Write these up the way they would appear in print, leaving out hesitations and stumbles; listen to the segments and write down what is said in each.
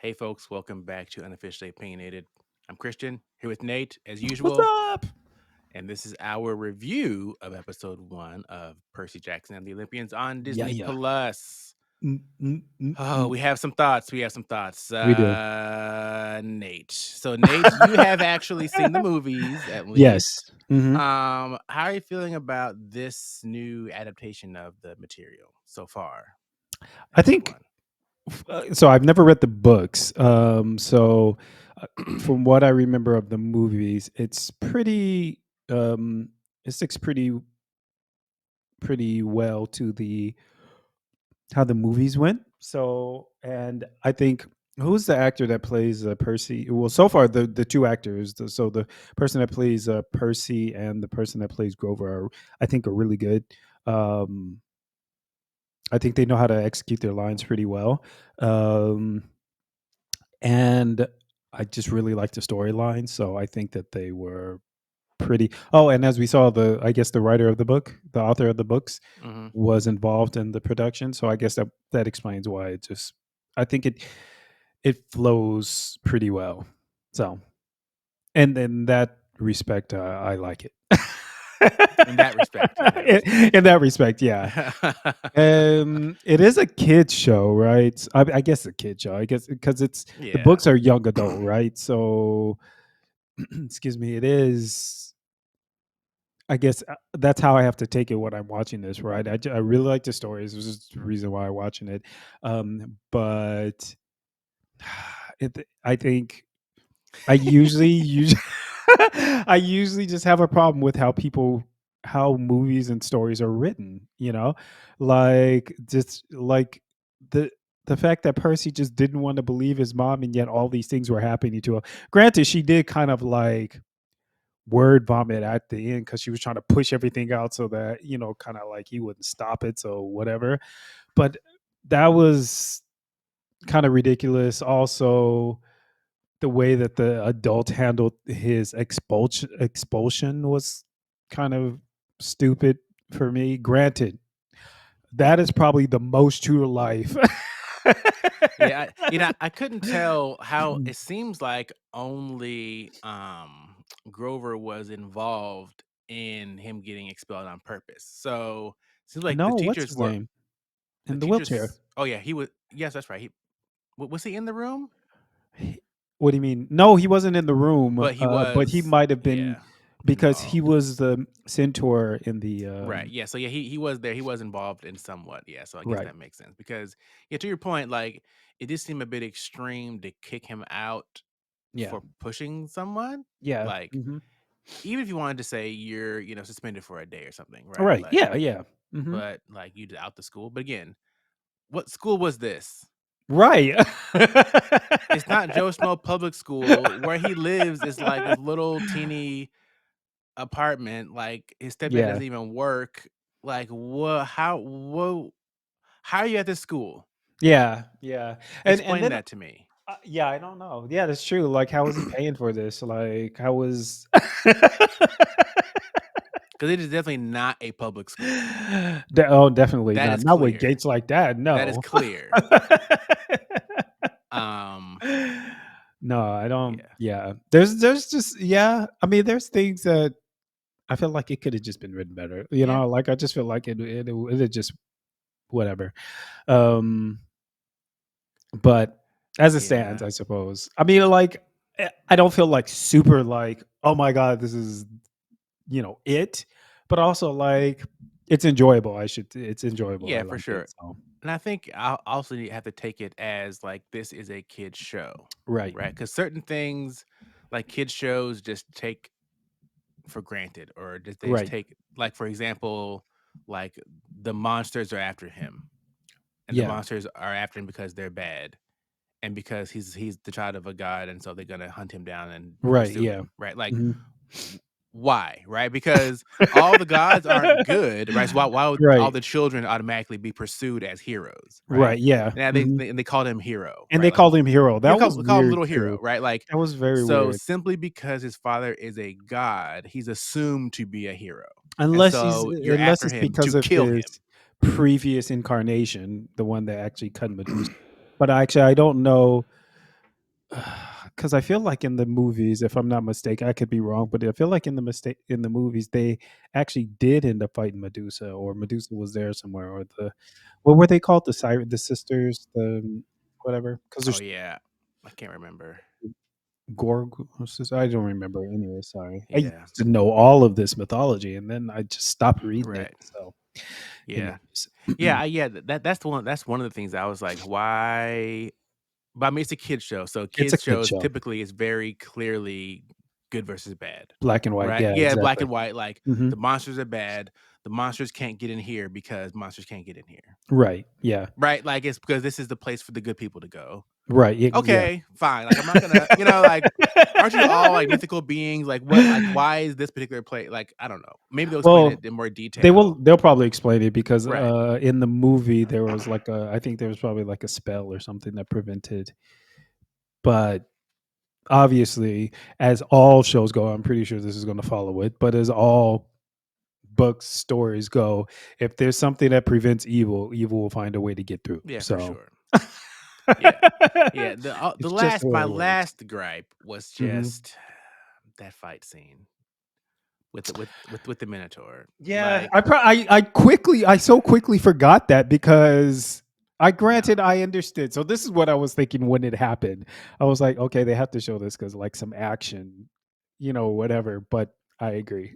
Hey, folks, welcome back to Unofficially Opinionated. I'm Christian, here with Nate, as What's usual, up? and this is our review of episode 1 of Percy Jackson and the Olympians on Yeah, Disney yeah. Plus. Mm, mm, mm, Oh, mm. we have some thoughts. We have some thoughts. We do. Nate. So, Nate, you have actually seen the movies at least. Yes. Hmm. How are you feeling about this new adaptation of the material so far? I Episode think 1. so. I've never read the books. From what I remember of the movies, it's pretty. It sticks pretty well to the how the movies went. So, and I think who's the actor that plays Percy? Well, so far the two actors, the person that plays Percy and the person that plays Grover, I think are really good. Um, I think they know how to execute their lines pretty well, and I just really like the storyline. So I think that they were pretty. Oh, and as we saw, I guess the writer of the book, the author of the books, Hmm. was involved in the production. So I guess that explains why it just. I think it flows pretty well. So, and in that respect, I like it. In that respect, in that respect. In that respect, yeah. It is a kids show, right? I guess a kid show. I guess because the Yeah. books are young adult, right? So, excuse me, it is. I guess that's how I have to take it when I'm watching this, right? I really like the stories. This is the reason why I'm watching it. But I think I usually I usually just have a problem with how movies and stories are written, like just like the the fact that Percy just didn't want to believe his mom and yet all these things were happening to him. Granted, she did kind of like word vomit at the end because she was trying to push everything out so that, kind of like he wouldn't stop it, so whatever. But that was kind of ridiculous. Also, the way that the adult handled his expulsion was kind of stupid for me. Granted, that is probably the most true to life. Yeah, I couldn't tell how it seems like only Grover was involved in him getting expelled on purpose. So seems like the No, what's his teachers were name the in the wheelchair? teachers. Oh yeah, he was. Yes, that's right. Was he in the room? He- What do you mean? No, he wasn't in the room, But he but he was, might have been yeah, because he involved. was the centaur in the Right. Yeah. So yeah, he was there. He was involved in somewhat. Yeah. So I guess right. that makes sense because yeah, to your point, like it did seem a bit extreme to kick him out Yeah. for pushing someone. Yeah. Like Hmm. even if you wanted to say you're suspended for a day or something, All right? right. Like, Yeah. Yeah. Hmm. but like you out the school. But again, what school was this? Right. It's not Joe Schmo Public School. Where he lives is like this little teeny apartment. Like his stepdad Yeah. doesn't even work. Like what? How are you at this school? Yeah. Yeah. And Explain then that to me. yeah, I don't know. Yeah, that's true. Like, how was he paying for this? Like, how was? Because it is definitely not a public school. Oh, definitely That not. is Not with clear. gates like that. That is No. clear. Um, No, I don't. yeah. Yeah, there's just yeah. I mean, there's things that I feel like it could have just been written better. Yeah. Like I just feel like it just whatever. Um, but as it stands, Yeah. I suppose. I mean, like I don't feel like super like oh my god, this is it, but also like it's enjoyable. It's enjoyable. I Yeah, for like it. sure. So And I think I'll also have to take it as like this is a kid's show, right, right? Because certain things like kids shows just take for granted, or just they just right, take like for example, like the monsters are after him, and the yeah, monsters are after him because they're bad, and because he's the child of a god, and so they're gonna hunt him down and right, pursue yeah. him, right? Like Mhm. why, right? Because all the gods aren't good, right? So why would all Right, the children automatically be pursued as heroes, right? right, yeah. And Mhm. they called him hero, And right? they Like called him Hero. you That was call him weird little hero, too. right? Like That was very so weird. simply because his father is a god, he's assumed to be a hero, and Unless so you're unless after it's him to because of kill his him. previous incarnation, the one that actually cut Medusa. But actually, I don't know. Because I feel like in the movies, if I'm not mistaken, I could be wrong, but I feel like in the movies, they actually did end up fighting Medusa, or Medusa was there somewhere, or the what were they called? The sisters, the whatever. Because Oh there's yeah, I can't remember. Gorg I don't remember anyway, sorry. I used Yeah, to know all of this mythology, and then I just stopped reading it, right. so Yeah, anyways. yeah, yeah. That's the one. That's one of the things I was like, why? But I mean, it's a kids show, so It's a kids kid shows show. typically is very clearly good versus bad, Black and white, right? yeah, Yeah, black exactly. and white. Like Mhm. the monsters are bad. The monsters can't get in here because monsters can't get in here, Right, yeah. right? Like it's because this is the place for the good people to go. Right, yeah. Okay, fine. Like I'm not gonna, like, aren't you all like mythical beings? Like what? Like why is this particular place? Like I don't know. Maybe they'll explain Well, it in more detail. they'll probably explain it because, Right. in the movie, there was like I think there was probably like a spell or something that prevented, but obviously, as all shows go, I'm pretty sure this is gonna follow it, but as all books, stories go, if there's something that prevents evil, evil will find a way to get through, Yeah, for so sure. Yeah. Yeah. The it's just the last way my it works. last gripe was Mhm. just that fight scene with the Minotaur. Yeah, Like, I so quickly forgot that because I no. granted I understood. So this is what I was thinking when it happened. I was like, okay, they have to show this because like some action, whatever. But I agree.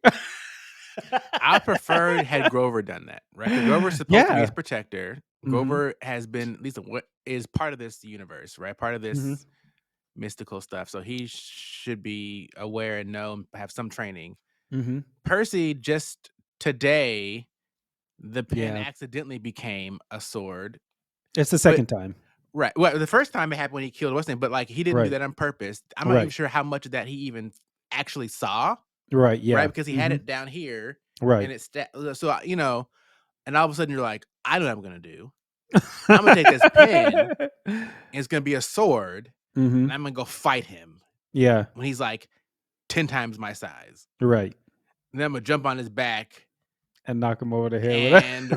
I preferred had Grover done that, right? Because Grover's supposed to be his Yeah. protector. Hmm. Grover has been at least what is part of this universe, right? Part of Hmm. this mystical stuff. So he should be aware and know and have some training. Hmm. Percy just today, the pen Yeah. accidentally became a sword. It's the But second time. right. Well, the first time it happened when he killed what's name, but like he didn't do Right. that on purpose. I'm not even Right. sure how much of that he even actually saw, Right. right? Yeah. Because he had Hmm. it down here Right. and so and all of a sudden you're like, I know what I'm gonna do. I'm gonna take this pen and it's gonna be a sword Hmm. and I'm gonna go fight him Yeah. when he's like 10 times my size. Right. And then I'm gonna jump on his back And knock him over the head with and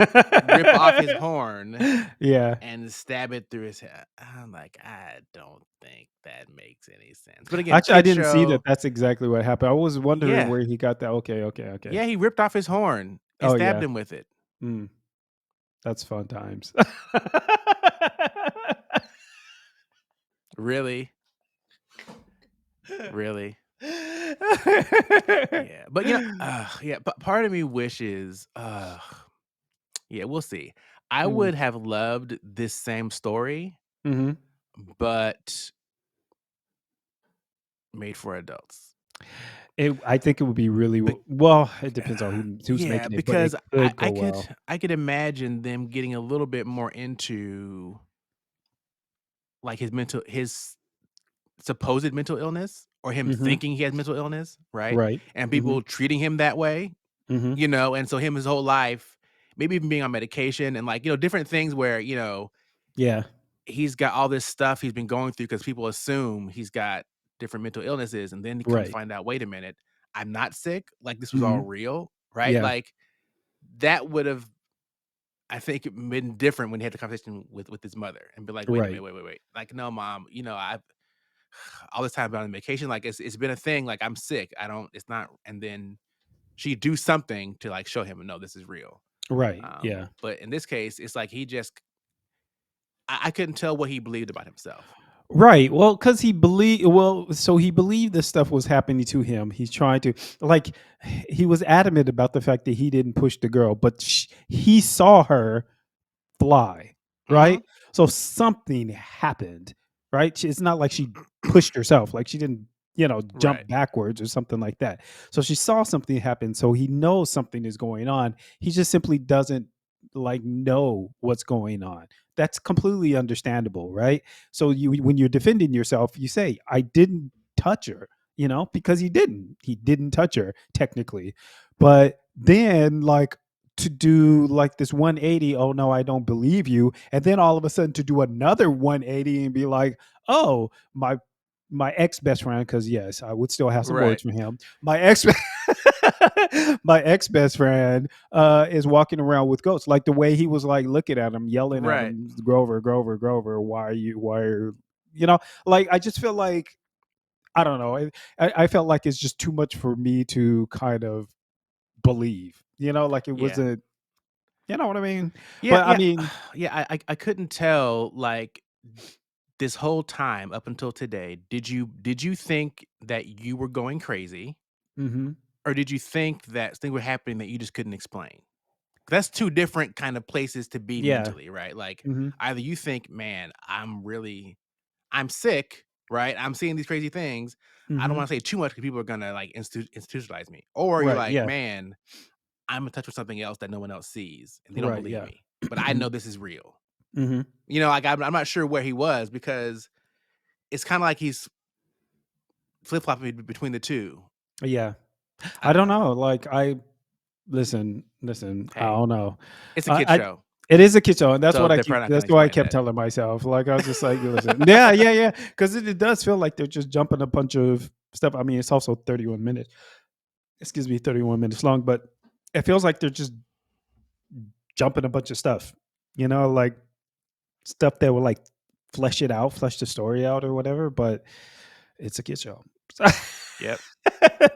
rip off his it. horn Yeah. and stab it through his head. I'm like, I don't think that makes any sense. But again, Actually, I kid didn't see that show. that's exactly what happened. I was wondering Yeah. where he got that. Okay, okay, okay. Yeah, he ripped off his horn and Oh, stabbed yeah. him with it. Mm, that's fun times. Really? Really? Yeah. But yeah, but part of me wishes, yeah, we'll see. I Mm, would have loved this same story, mhm. but made for adults. I think it would be really Bec well, it depends on who's yeah, making it, but it because could go well. I could imagine them getting a little bit more into, like, his supposed mental illness or him Mhm. thinking he has mental illness, right? Right. And Mhm. people treating him that way, Mhm. and so him his whole life, maybe even being on medication and, like, different things where, Yeah. he's got all this stuff he's been going through because people assume he's got different mental illnesses, and then he comes to Right. find out, "Wait a minute, I'm not sick, like, this was all Mhm. real," right? Yeah. Like, that would've, I think, been different when he had the conversation with his mother and be like, "Wait a Right. minute, wait. Like, no, mom, I've all this time I've been on vacation, like, it's been a thing, like, I'm sick, I don't it's not," and then she do something to, like, show him, "No, this is real." Right. Yeah. But in this case, it's like he just I couldn't tell what he believed about himself. Right. Well, because so he believed this stuff was happening to him. He's trying to like he was adamant about the fact that he didn't push the girl, but he saw her fly, right? Mhm. So something happened, right? It's not like she pushed herself, like she didn't, jump Right. backwards or something like that. So she saw something happen. So he knows something is going on. He just simply doesn't like know what's going on. That's completely understandable, right? So when you're defending yourself, you say, I didn't touch her, because he didn't. He didn't touch her technically. But then like to do like this 180, oh no, I don't believe you, and then all of a sudden to do another 180 and be like, oh, my ex best friend, because yes, I would still have some Right. words for him. My ex my ex best friend is walking around with ghosts, like the way he was like looking at him, yelling at Right. him, Grover, Grover, Grover, why are you, why are like I just feel like I don't know. I felt like it's just too much for me to kind of believe. Like it Yeah. wasn't. You know what I mean? Yeah, But I yeah, mean, yeah, I couldn't tell, like, this whole time up until today, did you think that you were going crazy, hmm or did you think that things were happening that you just couldn't explain? That's 2 different kind of places to be yeah. mentally, right? Like, hmm either you think, "Man, I'm sick, right? I'm seeing these crazy things. I don't hmm wanna say too much because people are gonna, like, institutionalize me." Or you're Right. like, Yeah. "Man, I'm in touch with something else that no one else sees, and they don't Right. believe Yeah. me, but I know this is real." hmm Like, I'm not sure where he was because it's kinda like he's flip-flopping between the 2. Yeah. I I don't don't know. know. Like I listen. I Hey, don't know. it's a kid I show, it is a kid show, and that's so what I they're keep. probably not gonna That's why I explain kept that. telling myself. Like I was just like, listen, yeah, yeah, yeah, because it does feel like they're just jumping a bunch of stuff. I mean, it's also 31 minutes. Excuse me, 31 minutes long, but it feels like they're just jumping a bunch of stuff. Like stuff that will like flesh the story out or whatever. But it's a kid show. Yep.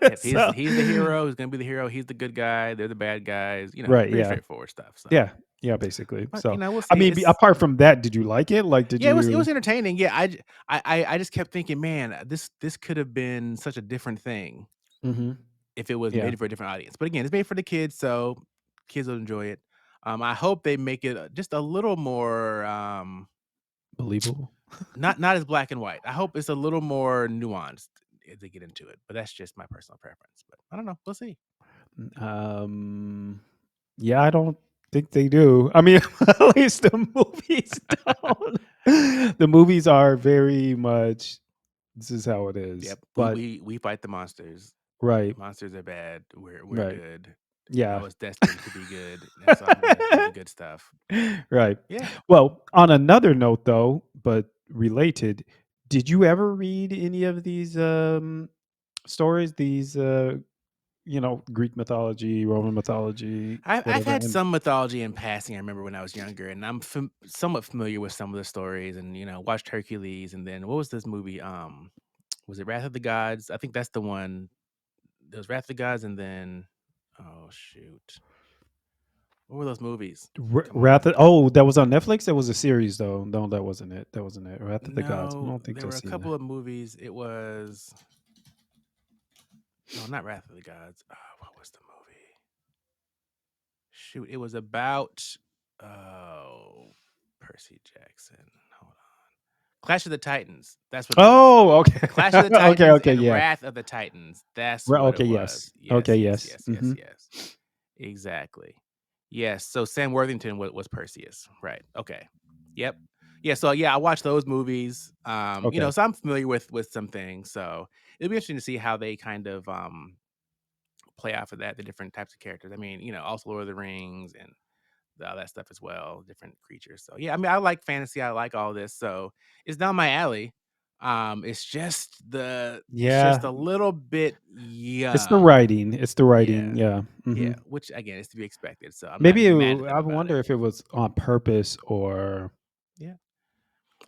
Yep, he's So, he's the hero, he's gonna be the hero, he's the good guy, they're the bad guys, right, pretty yeah. straightforward stuff, so Yeah. Yeah, basically. but, So, we'll I see, mean, apart from that, did you like it? Like, did yeah, it was you entertaining, yeah, I just kept thinking, "Man, this could have been such a different thing Mhm. if it was Yeah. made for a different audience." But again, it's made for the kids, so kids will enjoy it. I hope they make it, just a little more, Believable? not as black and white. I hope it's a little more nuanced as they get into it, but that's just my personal preference, but I don't know, we'll see. Um, yeah, I don't think they do. I mean, at least the movies don't. The movies are very much, "This is how it is." Yep, we But we we fight the monsters. right, Monsters are bad, we're right. good. I Yeah. was destined to be good, and so I'm gonna do the good stuff. Right. Yeah, Well, on another note though, but related, did you ever read any of these, stories, these, Greek mythology, Roman mythology, I've whatever, had and some mythology in passing. I remember when I was younger, and I'm somewhat familiar with some of the stories, and watched Hercules, and then what was this movie? Was it Wrath of the Gods? I think that's the one. There was Wrath of the Gods, and then oh shoot, what were those movies? Come Wrath on, of oh, that was on Netflix? That was a series though. No, that wasn't it. That wasn't it. Wrath of the Gods. I no, don't think there I've were a seen couple that. of movies. It was no, not Wrath of the Gods. What was the movie? Shoot, it was about oh Percy Jackson. Hold on. Clash of the Titans. That's what it was. Oh, okay. Clash of the Okay, Titans okay, and yeah. Wrath of the Titans. That's what it Okay, was. yes. Okay, Yes, yes, yes. yes, yes, Mhm. yes. Exactly. Yes. So Sam Worthington was Perseus. Right. Okay. Yep. Yeah. So yeah, I watched those movies. Okay. So I'm familiar with some things. So it'll be interesting to see how they kind of play off of that, the different types of characters. I mean, also Lord of the Rings and all that stuff as well, different creatures. So yeah, I mean, I like fantasy. I like all this. So it's down my alley. It's just Yeah. a little bit It's the young. writing. It's the writing. Yeah. Yeah. Yeah. Mhm. Which again is to be expected. So I'm not Maybe mad at I them about wonder it. if it was on purpose or Yeah.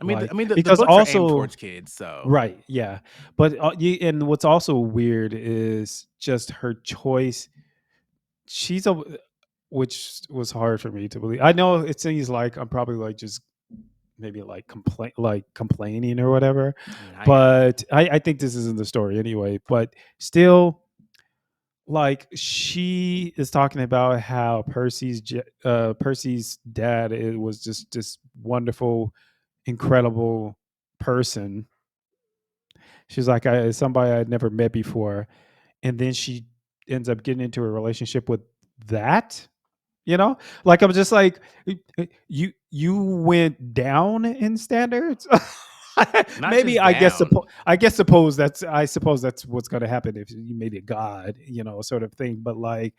like The because books are aimed also towards kids. So right, yeah. But and what's also weird is just her choice. She's a which was hard for me to believe. I know it seems like I'm probably like just maybe like complaining or whatever, I am. but I think this isn't the story anyway. But still, like she is talking about how Percy's dad was just this wonderful, incredible person. She's like somebody I'd never met before, and then she ends up getting into a relationship with that. Like I'm just like you went down in standards. Not Maybe just down. I suppose that's what's going to happen if you made it God, sort of thing. But like,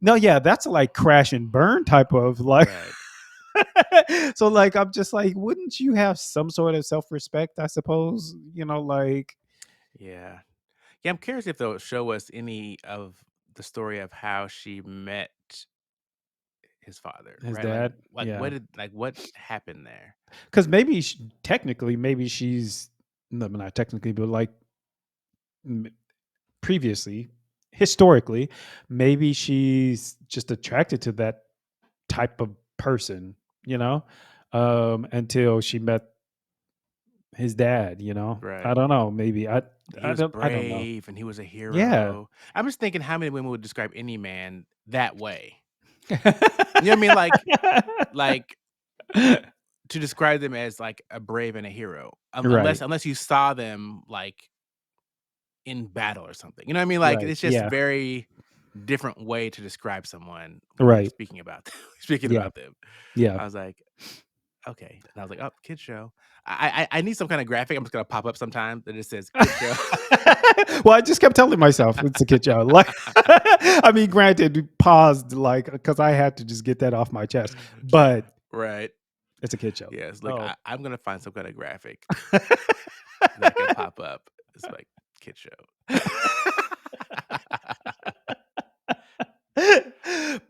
no, yeah, that's like crash and burn type of like. Right. So like, I'm just like, wouldn't you have some sort of self respect? I suppose, like Yeah. Yeah. I'm curious if they'll show us any of the story of how she met his father, his right? Like dad. like Yeah, what happened there? because maybe technically, maybe she's no, not technically, but like m- previously, historically, maybe she's just attracted to that type of person, you know, until she met his dad. I Right. don't know. Maybe He was I don't know. brave and he was a Yeah. hero. I'm just thinking how many women would describe any man that way? You know what I mean? Like to describe them as like a brave and a hero, unless Right. unless you saw them like in battle or something. You know what I mean? Like Right. it's just Yeah. very different way to describe someone when you're Right. speaking about them, speaking Yeah. about them. Yeah. I was like, okay, and I was like, oh, kid show. I need some kind of graphic. I'm just gonna pop up sometime that just says kid show. Well, I just kept telling myself it's a kid show. Like, I mean, granted, we paused like because I had to just get that off my chest, but Right. it's a kid show. Yes. Look, Oh, I'm gonna find some kind of graphic that can pop up. It's like kid show.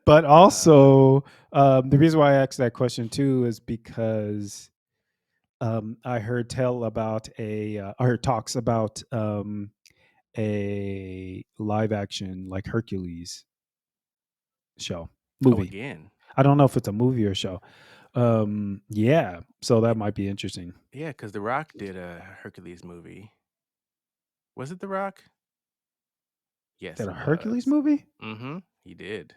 but uh, also, the reason why I asked that question too is because I heard tell about I heard talks about a live action like Hercules show oh, movie. again. I don't know if it's a movie or show. Yeah, so that might be interesting. Yeah, because The Rock did a Hercules movie. Was it The Rock? Yes, That a it Hercules was. movie? He did.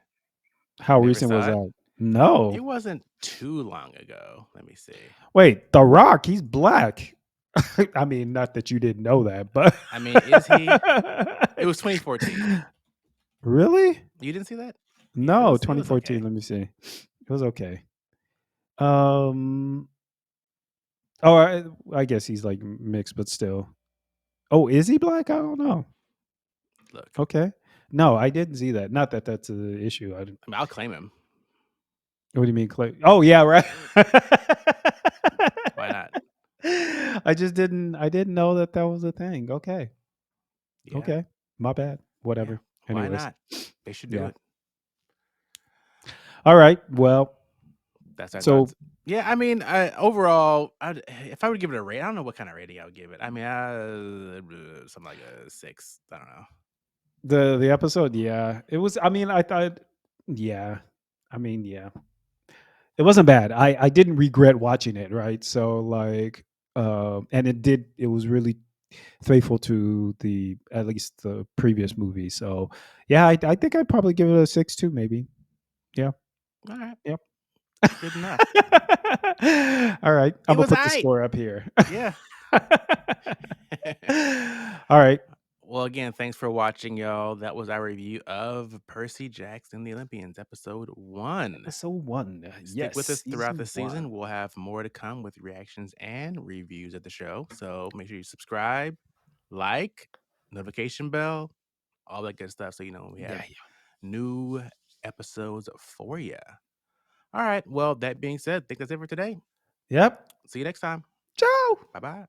How You never recent was saw it? that? No. It wasn't too long ago. Let me see. Wait, The Rock, he's black. I mean, not that you didn't know that, but I mean, is he? It was 2014. really? You didn't see that? Yeah, No, it was 2014. okay. Let me see. It was okay. Um. Oh, I guess he's like mixed, but still. Oh, is he black? I don't know. Look, Okay. No, I didn't see that. Not that that's an issue. I mean, I'll claim him. What do you mean, Clay? Oh, yeah, right. Why not? I just didn't. I didn't know that that was a thing. Okay. Yeah, Okay. My bad. yeah. Whatever. Why Anyways. not? They should do Yeah. it. All right. Well. That's our So thoughts. Yeah, I mean, overall, if I would give it a rate, I don't know what kind of rating I would give it. I mean, something like a 6. I don't know. the episode, yeah, it was. I mean, I thought, yeah. I mean, yeah, it wasn't bad. I didn't regret watching it. Right. So like, and it did. It was really faithful to the at least the previous movie. So yeah, I think I'd probably give it a 6 too. Maybe. Yeah. All right, Yep. good enough. All right. I'm It gonna was put the I. score up here. Yeah. All right. Well, again, thanks for watching, y'all. That was our review of Percy Jackson the Olympians, episode 1. Episode 1. Stick with Yes, us throughout the season 1. season. We'll have more to come with reactions and reviews of the show. So make sure you subscribe, like, notification bell, all that good stuff. So you know when we Yeah, have yeah. new episodes for you. All right. Well, that being said, I think that's it for today. Yep. See you next time. Ciao. Bye bye.